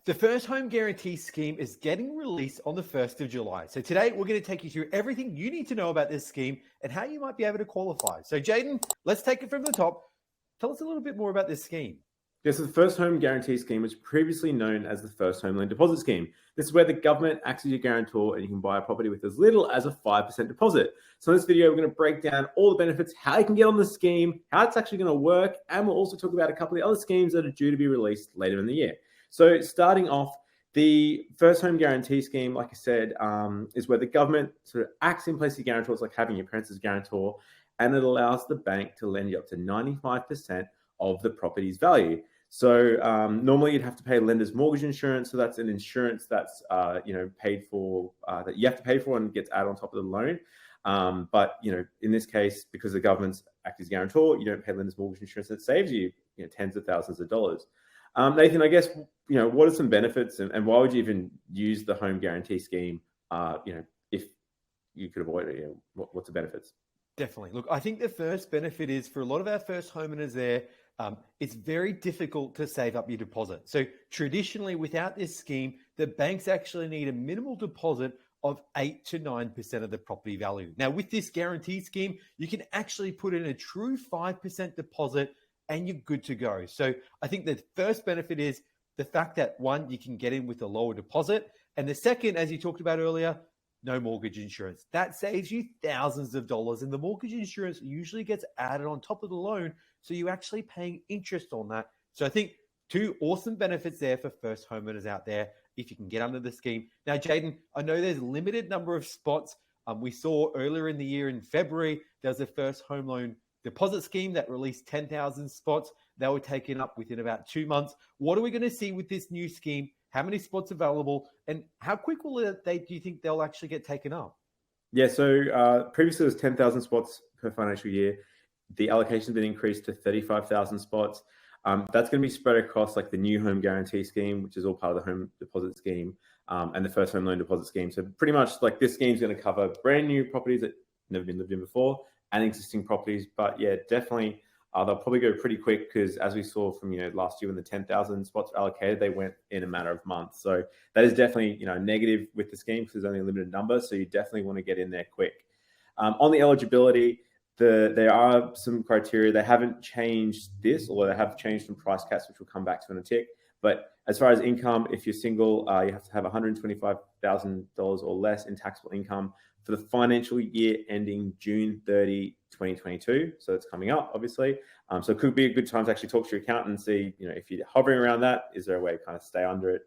The first home guarantee scheme is getting released on the 1st of July. So today we're going to take you through everything you need to know about this scheme and how you might be able to qualify. So Jaden, let's take it from the top. Tell us a little bit more about this scheme. Yes, so the first home guarantee scheme was previously known as the first home loan deposit scheme. This is where the government acts as your guarantor and you can buy a property with as little as a 5% deposit. So in this video, we're going to break down all the benefits, how you can get on the scheme, how it's actually going to work, and we'll also talk about a couple of other schemes that are due to be released later in the year. So starting off, the first home guarantee scheme, like I said, is where the government sort of acts in place of guarantor. It's like having your parents as guarantor, and it allows the bank to lend you up to 95% of the property's value. So normally you'd have to pay lender's mortgage insurance. So that's an insurance that's paid for, that you have to pay for and gets added on top of the loan. But in this case, because the government's act as guarantor, you don't pay lender's mortgage insurance. It saves you, tens of thousands of dollars. Nathan, I guess what are some benefits and why would you even use the home guarantee scheme? If you could avoid it, what's the benefits? Definitely. Look, I think the first benefit is for a lot of our first homeowners there, it's very difficult to save up your deposit. So traditionally, without this scheme, the banks actually need a minimal deposit of 8 to 9% of the property value. Now, with this guarantee scheme, you can actually put in a true 5% deposit and you're good to go. So I think the first benefit is the fact that, one, you can get in with a lower deposit. And the second, as you talked about earlier, no mortgage insurance. That saves you thousands of dollars, and the mortgage insurance usually gets added on top of the loan, so you're actually paying interest on that. So I think two awesome benefits there for first homeowners out there if you can get under the scheme. Now, Jaden, I know there's a limited number of spots. We saw earlier in the year in February, there was a first home loan deposit scheme that released 10,000 spots. They were taken up within about 2 months. What are we going to see with this new scheme? How many spots available, and how quick do you think they'll actually get taken up? Yeah, so previously it was 10,000 spots per financial year. The allocation has been increased to 35,000 spots. That's going to be spread across like the new home guarantee scheme, which is all part of the home deposit scheme, and the first home loan deposit scheme. So pretty much like this scheme is going to cover brand new properties that never been lived in before and existing properties. But yeah, definitely. They'll probably go pretty quick because, as we saw from last year when the 10,000 spots were allocated, they went in a matter of months. So that is definitely negative with the scheme because there's only a limited number. So you definitely want to get in there quick. On the eligibility, there are some criteria. They haven't changed this, although they have changed some price caps, which we'll come back to in a tick. But as far as income, if you're single, you have to have $125,000 or less in taxable income for the financial year ending June 30, 2022. So it's coming up, obviously. So it could be a good time to actually talk to your accountant and see, if you're hovering around that, is there a way to kind of stay under it,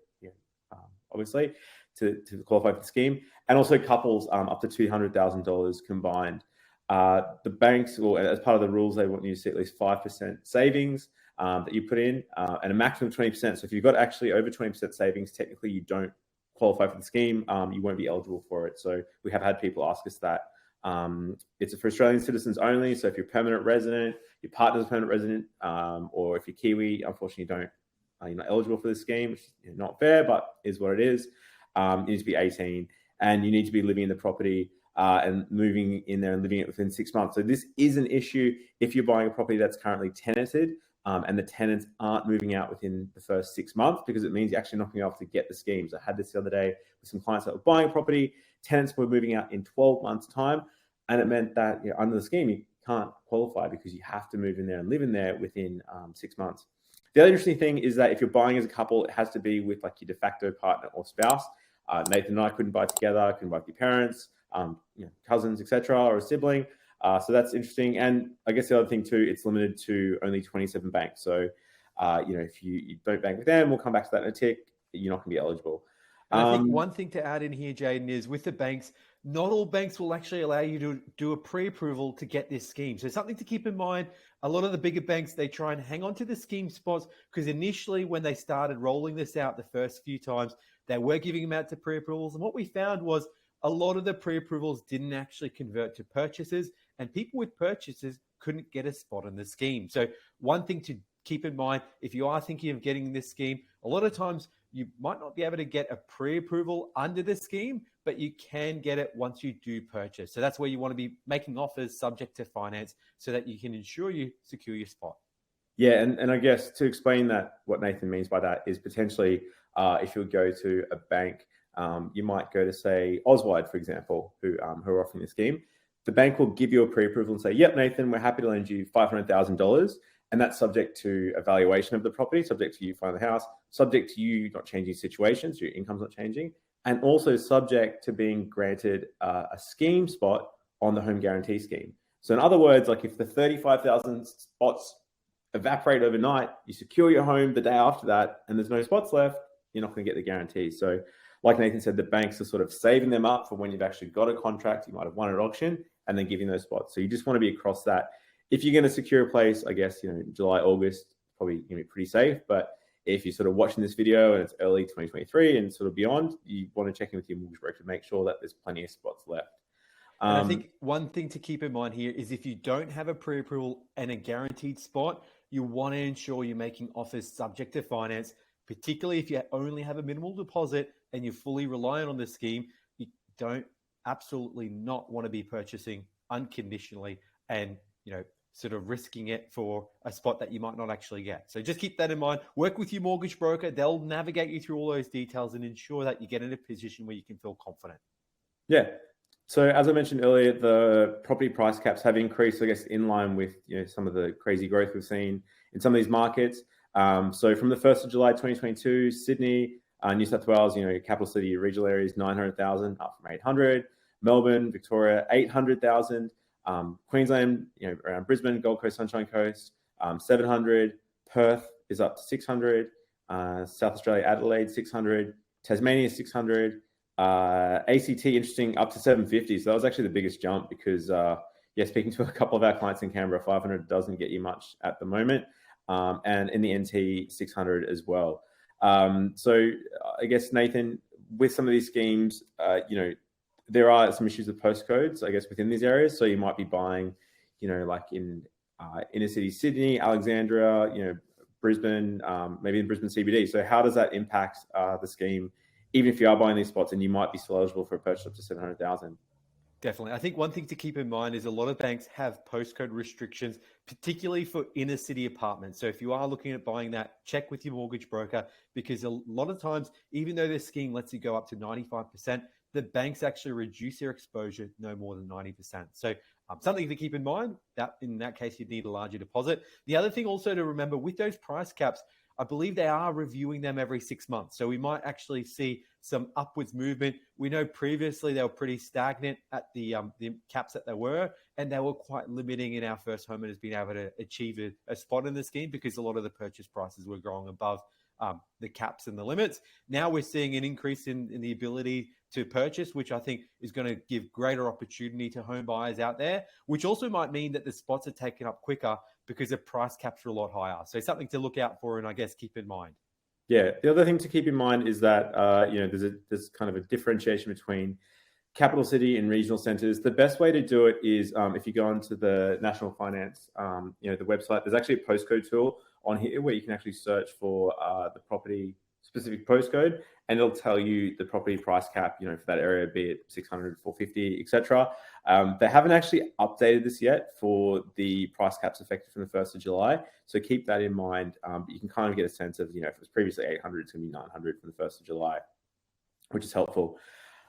obviously, to qualify for the scheme. And also couples up to $200,000 combined. The banks, or as part of the rules, they want you to see at least 5% savings that you put in and a maximum of 20%. So if you've got actually over 20% savings, technically you don't qualify for the scheme. You won't be eligible for it. So we have had people ask us that. It's for Australian citizens only. So if you're a permanent resident, your partner's a permanent resident, or if you're Kiwi, unfortunately you're not eligible for the scheme, which is not fair, but is what it is. You need to be 18 and you need to be living in the property and moving in there and living it within 6 months. So this is an issue if you're buying a property that's currently tenanted and the tenants aren't moving out within the first 6 months, because it means you're actually not going to be able to get the schemes. I had this the other day with some clients that were buying a property, tenants were moving out in 12 months' time, and it meant that under the scheme, you can't qualify because you have to move in there and live in there within 6 months. The other interesting thing is that if you're buying as a couple, it has to be with like your de facto partner or spouse. Nathan and I couldn't buy together, couldn't buy with your parents, cousins, etc., or a sibling. So that's interesting. And I guess the other thing too, it's limited to only 27 banks. So, if you don't bank with them, we'll come back to that in a tick, you're not going to be eligible. I think one thing to add in here, Jaden, is with the banks, not all banks will actually allow you to do a pre-approval to get this scheme. So something to keep in mind, a lot of the bigger banks, they try and hang on to the scheme spots because initially when they started rolling this out the first few times, they were giving them out to pre-approvals. And what we found was a lot of the pre-approvals didn't actually convert to purchases, and people with purchases couldn't get a spot in the scheme. So one thing to keep in mind, if you are thinking of getting this scheme, a lot of times you might not be able to get a pre-approval under the scheme, but you can get it once you do purchase. So that's where you want to be making offers subject to finance so that you can ensure you secure your spot. Yeah, and I guess to explain that, what Nathan means by that is potentially if you would go to a bank, you might go to, say, Oswald, for example, who are offering the scheme. The bank will give you a pre-approval and say, yep, Nathan, we're happy to lend you $500,000. And that's subject to evaluation of the property, subject to you finding the house, subject to you not changing situations, your income's not changing, and also subject to being granted a scheme spot on the home guarantee scheme. So in other words, like if the 35,000 spots evaporate overnight, you secure your home the day after that, and there's no spots left, you're not going to get the guarantee. So like Nathan said, the banks are sort of saving them up for when you've actually got a contract, you might have won at auction, and then giving those spots. So you just want to be across that. If you're going to secure a place, I guess, July, August, probably going to be pretty safe. But if you're sort of watching this video and it's early 2023 and sort of beyond, you want to check in with your mortgage broker to make sure that there's plenty of spots left. And I think one thing to keep in mind here is if you don't have a pre-approval and a guaranteed spot, you want to ensure you're making offers subject to finance, particularly if you only have a minimal deposit and you're fully reliant on the scheme. You don't absolutely not want to be purchasing unconditionally and, sort of risking it for a spot that you might not actually get. So just keep that in mind. Work with your mortgage broker. They'll navigate you through all those details and ensure that you get in a position where you can feel confident. Yeah. So as I mentioned earlier, the property price caps have increased, I guess, in line with some of the crazy growth we've seen in some of these markets. So from the 1st of July 2022, Sydney, New South Wales, capital city regional areas, 900,000 up from 800. Melbourne, Victoria, 800,000. Queensland, around Brisbane, Gold Coast, Sunshine Coast, 700. Perth is up to 600. South Australia, Adelaide, 600. Tasmania, 600. ACT, interesting, up to 750. So that was actually the biggest jump because, speaking to a couple of our clients in Canberra, 500 doesn't get you much at the moment. And in the NT, 600 as well. So I guess, Nathan, with some of these schemes, there are some issues with postcodes, I guess, within these areas. So you might be buying, like in inner city Sydney, Alexandria, Brisbane, maybe in Brisbane CBD. So how does that impact the scheme, even if you are buying these spots and you might be still eligible for a purchase up to 700,000? Definitely. I think one thing to keep in mind is a lot of banks have postcode restrictions, particularly for inner city apartments. So if you are looking at buying that, check with your mortgage broker, because a lot of times, even though this scheme lets you go up to 95%, the banks actually reduce their exposure no more than 90%. So something to keep in mind, that in that case, you'd need a larger deposit. The other thing also to remember with those price caps, I believe they are reviewing them every 6 months. So we might actually see some upwards movement. We know previously they were pretty stagnant at the caps that they were, and they were quite limiting in our first homeowners being able to achieve a spot in the scheme because a lot of the purchase prices were growing above the caps and the limits. Now we're seeing an increase in the ability to purchase, which I think is going to give greater opportunity to home buyers out there, which also might mean that the spots are taken up quicker because the price caps are a lot higher. So something to look out for and I guess keep in mind. Yeah, the other thing to keep in mind is that there's kind of a differentiation between capital city and regional centres. The best way to do it is if you go onto the National Finance, the website. There's actually a postcode tool on here where you can actually search for the property specific postcode, and it'll tell you the property price cap, for that area, be it 600, 450, etc. They haven't actually updated this yet for the price caps effective from the 1st of July. So keep that in mind. You can kind of get a sense of, if it was previously 800, it's going to be 900 from the 1st of July, which is helpful.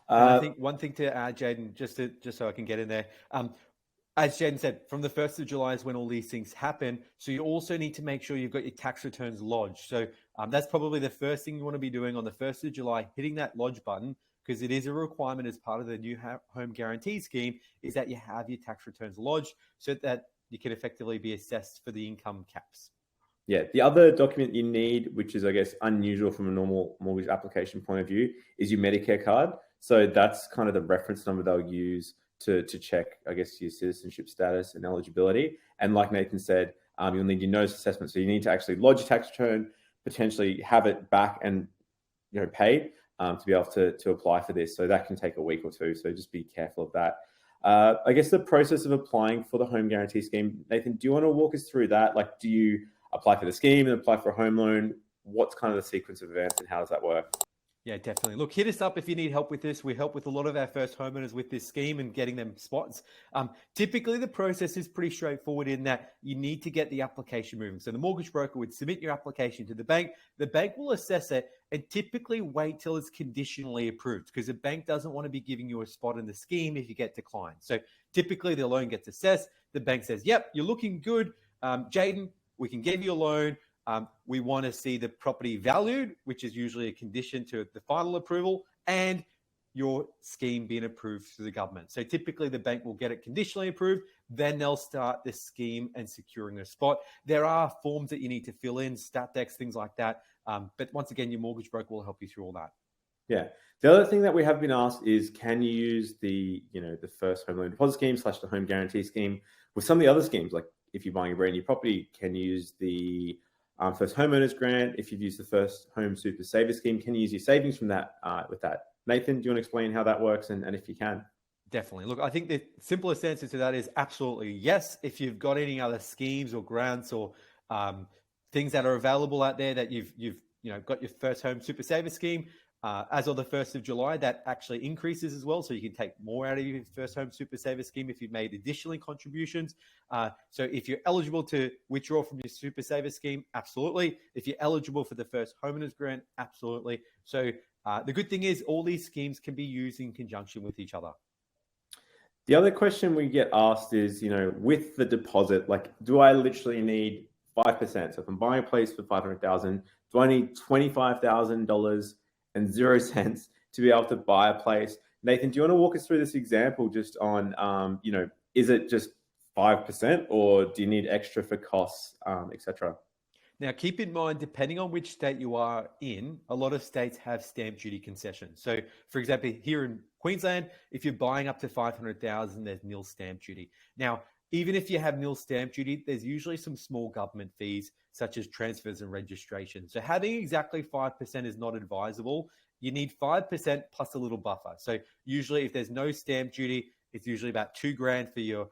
I think one thing to add, Jaden, just so I can get in there, as Jaden said, from the 1st of July is when all these things happen. So you also need to make sure you've got your tax returns lodged. So that's probably the first thing you want to be doing on the 1st of July, hitting that lodge button, because it is a requirement as part of the new home guarantee scheme, is that you have your tax returns lodged so that you can effectively be assessed for the income caps. Yeah, the other document you need, which is, I guess, unusual from a normal mortgage application point of view, is your Medicare card. So that's kind of the reference number they'll use to check, I guess, your citizenship status and eligibility. And like Nathan said, you'll need your notice assessment. So you need to actually lodge your tax return, potentially have it back and paid to be able to apply for this. So that can take a week or two. So just be careful of that. I guess the process of applying for the home guarantee scheme, Nathan, do you want to walk us through that? Like, do you apply for the scheme and apply for a home loan? What's kind of the sequence of events and how does that work? Yeah, definitely. Look, hit us up if you need help with this. We help with a lot of our first homeowners with this scheme and getting them spots. Typically, the process is pretty straightforward in that you need to get the application moving. So the mortgage broker would submit your application to the bank. The bank will assess it, and typically wait till it's conditionally approved, because the bank doesn't want to be giving you a spot in the scheme if you get declined. So typically the loan gets assessed. The bank says, yep, you're looking good. Jaden, we can give you a loan. We want to see the property valued, which is usually a condition to the final approval, and your scheme being approved through the government. So typically the bank will get it conditionally approved, then they'll start the scheme and securing a spot. There are forms that you need to fill in, stat decks, things like that. But once again, your mortgage broker will help you through all that. Yeah. The other thing that we have been asked is, can you use the first home loan deposit scheme / the home guarantee scheme with some of the other schemes? Like if you're buying a brand new property, can you use the first homeowners grant? If you've used the first home super saver scheme, can you use your savings from that with that? Nathan, do you want to explain how that works and if you can? Definitely. Look, I think the simplest answer to that is absolutely yes. If you've got any other schemes or grants or things that are available out there that you've got your first home super saver scheme, as of the 1st of July, that actually increases as well. So you can take more out of your first home super saver scheme if you've made additionally contributions. So if you're eligible to withdraw from your super saver scheme, absolutely. If you're eligible for the first homeowners grant, absolutely. So the good thing is all these schemes can be used in conjunction with each other. The other question we get asked is, with the deposit, like, do I literally need 5%? So if I'm buying a place for $500,000, do I need $25,000 and 0 cents to be able to buy a place? Nathan, do you want to walk us through this example just on, is it just 5% or do you need extra for costs, etc.? Now, keep in mind, depending on which state you are in, a lot of states have stamp duty concessions. So, for example, here in Queensland, if you're buying up to $500,000, there's nil stamp duty. Now, even if you have nil stamp duty, there's usually some small government fees, such as transfers and registration. So having exactly 5% is not advisable. You need 5% plus a little buffer. So usually if there's no stamp duty, it's usually about $2,000 for your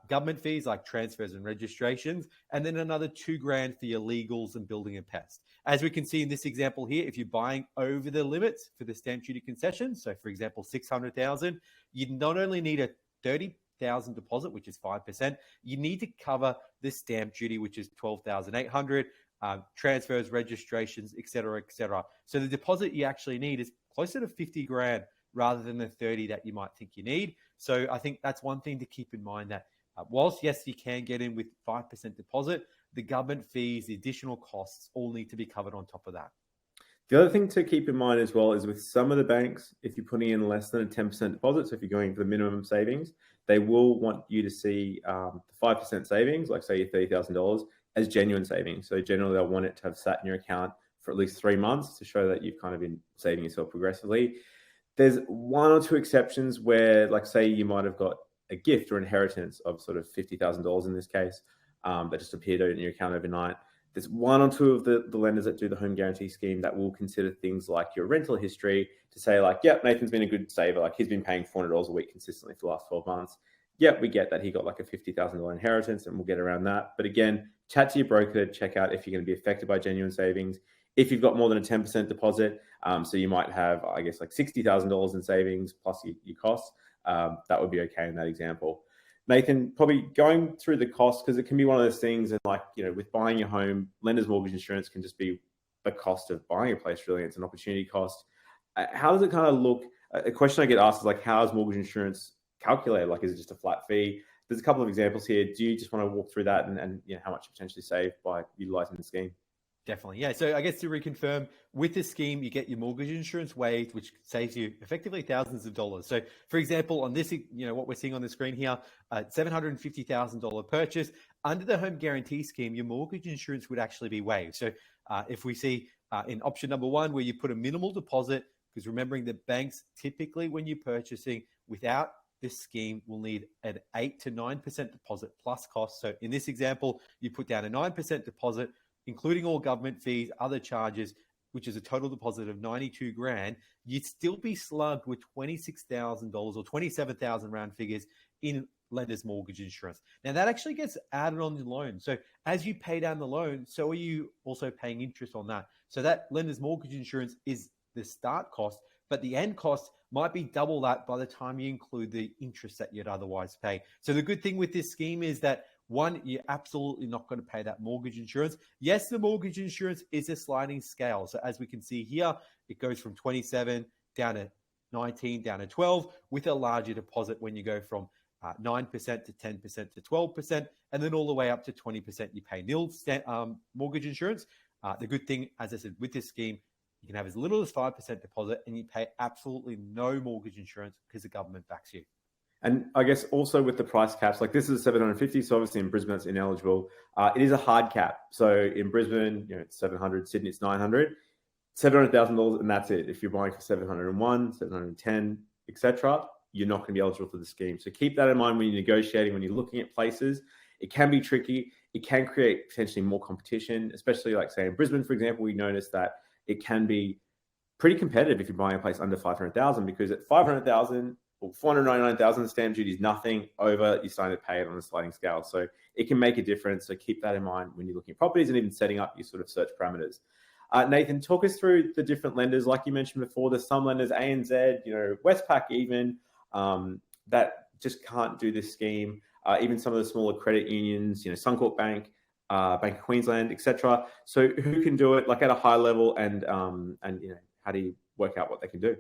government fees like transfers and registrations, and then another $2,000 for your legals and building and pest. As we can see in this example here, if you're buying over the limits for the stamp duty concession, so for example, $600,000, you not only need a $30,000 deposit, which is 5%, you need to cover the stamp duty, which is $12,800, transfers, registrations, etc., etc. So the deposit you actually need is closer to $50,000 rather than the 30 that you might think you need. So I think that's one thing to keep in mind, that whilst, yes, you can get in with 5% deposit, the government fees, the additional costs all need to be covered on top of that. The other thing to keep in mind as well is with some of the banks, if you're putting in less than a 10% deposit, so if you're going for the minimum savings, they will want you to see the 5% savings, like say your $30,000, as genuine savings. So generally they'll want it to have sat in your account for at least 3 months to show that you've kind of been saving yourself progressively. There's one or two exceptions where, like, say you might have got a gift or inheritance of sort of $50,000 in this case, that just appeared in your account overnight. There's one or two of the lenders that do the home guarantee scheme that will consider things like your rental history to say, like, yep, Nathan's been a good saver. Like, he's been paying $400 a week consistently for the last 12 months. Yep, we get that he got like a $50,000 inheritance, and we'll get around that. But again, chat to your broker, check out if you're going to be affected by genuine savings. If you've got more than a 10% deposit, so you might have, I guess, like $60,000 in savings plus your costs, that would be okay in that example. Nathan, probably going through the costs, because it can be one of those things, and like, with buying your home, lender's mortgage insurance can just be the cost of buying a place, really. It's an opportunity cost. How does it kind of look? A question I get asked is like, how is mortgage insurance calculated? Like, is it just a flat fee? There's a couple of examples here. Do you just want to walk through that and how much you potentially save by utilizing the scheme? Definitely. Yeah. So I guess to reconfirm, with this scheme, you get your mortgage insurance waived, which saves you effectively thousands of dollars. So for example, on this, what we're seeing on the screen here, $750,000 purchase under the home guarantee scheme, your mortgage insurance would actually be waived. So if we see in option number one, where you put a minimal deposit, because remembering that banks typically, when you're purchasing without this scheme, will need an 8 to 9% deposit plus costs. So in this example, you put down a 9% deposit, including all government fees, other charges, which is a total deposit of $92,000, you'd still be slugged with $26,000 or $27,000 round figures in lender's mortgage insurance. Now that actually gets added on the loan. So as you pay down the loan, so are you also paying interest on that. So that lender's mortgage insurance is the start cost, but the end cost might be double that by the time you include the interest that you'd otherwise pay. So the good thing with this scheme is that One, you're absolutely not going to pay that mortgage insurance. Yes, the mortgage insurance is a sliding scale. So as we can see here, it goes from 27 down to 19, down to 12, with a larger deposit when you go from 9% to 10% to 12%, and then all the way up to 20% you pay nil mortgage insurance. The good thing, as I said, with this scheme, you can have as little as 5% deposit and you pay absolutely no mortgage insurance because the government backs you. And I guess also with the price caps, like this is 750, so obviously in Brisbane it's ineligible. It is a hard cap. So in Brisbane, it's 700, Sydney it's 900, $700,000, and that's it. If you're buying for 701, 710, etc., you're not going to be eligible for the scheme. So keep that in mind when you're negotiating, when you're looking at places. It can be tricky. It can create potentially more competition, especially like say in Brisbane, for example, we noticed that it can be pretty competitive if you're buying a place under 500,000, because at 500,000 or 499,000, the stamp duty is nothing. Over, you're starting to pay it on a sliding scale. So it can make a difference. So keep that in mind when you're looking at properties and even setting up your sort of search parameters. Nathan, talk us through the different lenders. Like you mentioned before, there's some lenders, ANZ, Westpac even, that just can't do this scheme. Even some of the smaller credit unions, Suncorp Bank, Bank of Queensland, etc. So who can do it, like at a high level, and how do you work out what they can do?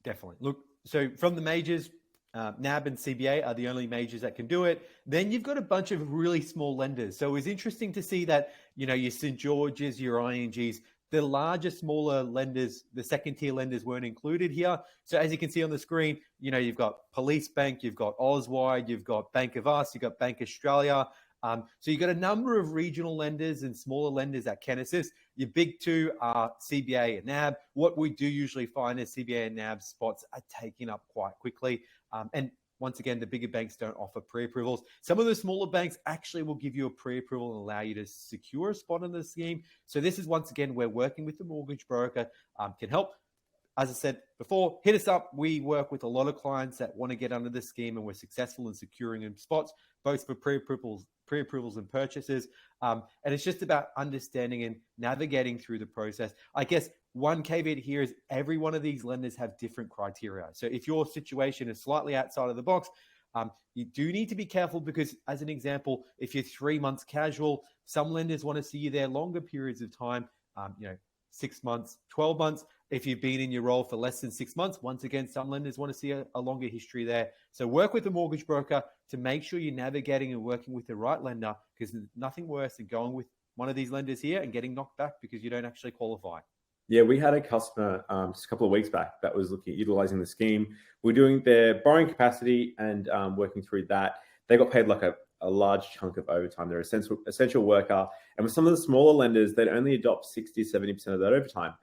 Definitely. Look, so from the majors, NAB and CBA are the only majors that can do it. Then you've got a bunch of really small lenders. So it was interesting to see that, your St. George's, your INGs, the larger, smaller lenders, the second tier lenders weren't included here. So as you can see on the screen, you've got Police Bank, you've got Auswide, you've got Bank of Us, you've got Bank Australia. So you've got a number of regional lenders and smaller lenders that can assist. Your big two are CBA and NAB. What we do usually find is CBA and NAB spots are taken up quite quickly. And once again, the bigger banks don't offer pre-approvals. Some of the smaller banks actually will give you a pre-approval and allow you to secure a spot in the scheme. So this is, once again, where working with the mortgage broker can help. As I said before, hit us up. We work with a lot of clients that want to get under the scheme, and we're successful in securing them spots, both for pre-approvals and purchases. And it's just about understanding and navigating through the process. I guess one caveat here is every one of these lenders have different criteria. So if your situation is slightly outside of the box, you do need to be careful, because as an example, if you're 3 months casual, some lenders want to see you there longer periods of time, 6 months, 12 months. If you've been in your role for less than 6 months, once again, some lenders want to see a longer history there. So work with the mortgage broker to make sure you're navigating and working with the right lender, because there's nothing worse than going with one of these lenders here and getting knocked back because you don't actually qualify. Yeah, we had a customer just a couple of weeks back that was looking at utilizing the scheme. We're doing their borrowing capacity and working through that. They got paid like a large chunk of overtime. They're an essential worker. And with some of the smaller lenders, they'd only adopt 60, 70% of that overtime.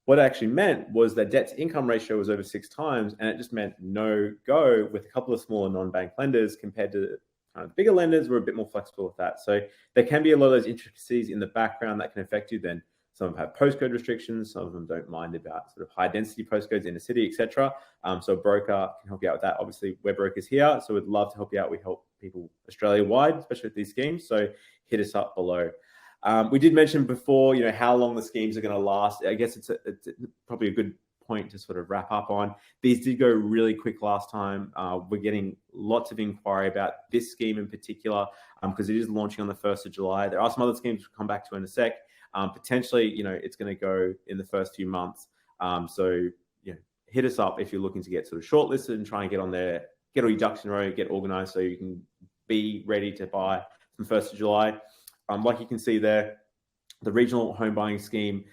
What it actually meant was that debt to income ratio was over 6 times, and it just meant no go with a couple of smaller non-bank lenders compared to bigger lenders. We're a bit more flexible with that. So there can be a lot of those intricacies in the background that can affect you then. Some of them have postcode restrictions. Some of them don't mind about sort of high density postcodes in the city, etc. So a broker can help you out with that. Obviously, we're brokers here, so we'd love to help you out. We help people Australia-wide, especially with these schemes. So hit us up below. We did mention before, how long the schemes are going to last. I guess it's probably a good point to sort of wrap up on. These did go really quick last time. We're getting lots of inquiry about this scheme in particular because it is launching on the 1st of July. There are some other schemes we'll come back to in a sec. Potentially, it's going to go in the first few months. So hit us up if you're looking to get sort of shortlisted and try and get on there, get all your ducks in a row, get organized so you can be ready to buy from 1st of July. Like you can see there, the regional home buying scheme,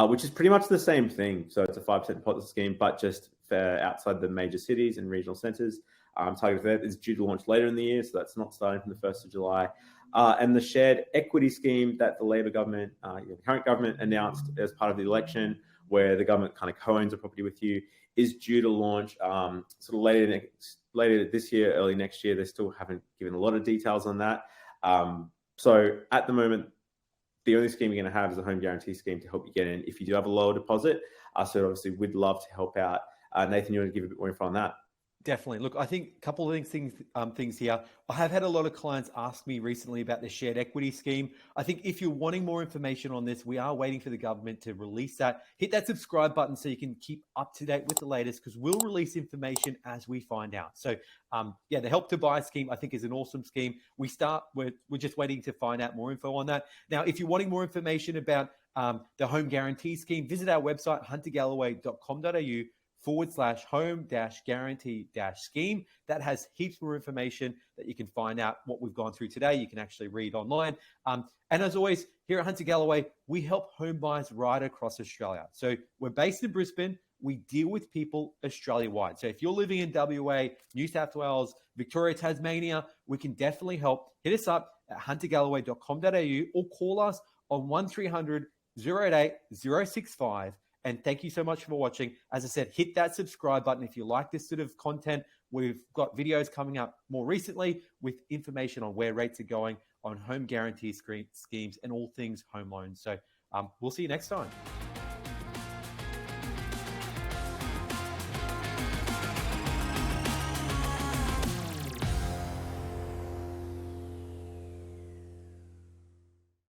which is pretty much the same thing. So it's a 5% deposit scheme, but just for outside the major cities and regional centres. Target there is due to launch later in the year, so that's not starting from the 1st of July. And the shared equity scheme that the Labor government, the current government announced as part of the election, where the government kind of co-owns a property with you, is due to launch sort of later this year, early next year. They still haven't given a lot of details on that. So at the moment, the only scheme you're going to have is a home guarantee scheme to help you get in if you do have a lower deposit. So obviously, we'd love to help out. Nathan, you want to give a bit more info on that? Definitely. Look, I think a couple of things here. I have had a lot of clients ask me recently about the shared equity scheme. I think if you're wanting more information on this, we are waiting for the government to release that. Hit that subscribe button so you can keep up to date with the latest, because we'll release information as we find out. So, yeah, the Help to Buy scheme I think is an awesome scheme. We're just waiting to find out more info on that. Now, if you're wanting more information about the home guarantee scheme, visit our website huntergalloway.com.au/home-guarantee-scheme. That has heaps more information that you can find out what we've gone through today. You can actually read online. And as always, here at Hunter Galloway, we help home buyers right across Australia. So we're based in Brisbane. We deal with people Australia-wide. So if you're living in WA, New South Wales, Victoria, Tasmania, we can definitely help. Hit us up at huntergalloway.com.au or call us on 1300 088 065. And thank you so much for watching. As I said, hit that subscribe button if you like this sort of content. We've got videos coming up more recently with information on where rates are going on home guarantee schemes and all things home loans. So we'll see you next time.